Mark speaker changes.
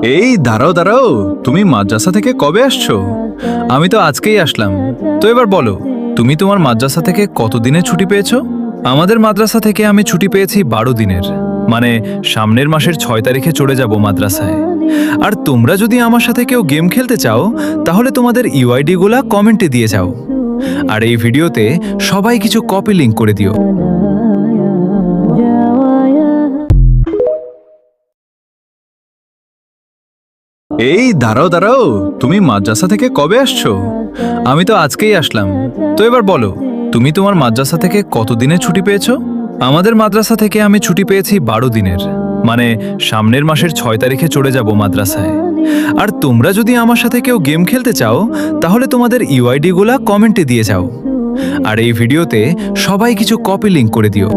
Speaker 1: এই দাঁড়াও দাঁড়াও, তুমি মাদ্রাসা থেকে কবে আসছো? আমি তো আজকেই আসলাম। তো এবার বলো, তুমি তোমার মাদ্রাসা থেকে কতদিনের ছুটি পেয়েছো? আমাদের মাদ্রাসা থেকে আমি ছুটি পেয়েছি 12 দিনের। মানে সামনের মাসের 6 তারিখে চলে যাব মাদ্রাসায়। আর তোমরা যদি আমার সাথে কেউ গেম খেলতে চাও, তাহলে তোমাদের ইউআইডি গুলা কমেন্টে দিয়ে যাও। আর এই ভিডিওতে সবাই কিছু কপি লিংক করে দিও। এই দাঁড়াও দাঁড়াও, তুমি মাদ্রাসা থেকে কবে আসছো? আমি তো আজকেই আসলাম। তো এবার বলো, তুমি তোমার মাদ্রাসা থেকে কতদিনের ছুটি পেয়েছো? আমাদের মাদ্রাসা থেকে আমি ছুটি পেয়েছি 12 দিনের। মানে সামনের মাসের 6 তারিখে চলে যাব মাদ্রাসায়। আর তোমরা যদি আমার সাথে কেউ গেম খেলতে চাও, তাহলে তোমাদের ইউআইডি গুলা কমেন্টে দিয়ে যাও। আর এই ভিডিওতে সবাই কিছু কপি লিংক করে দিও।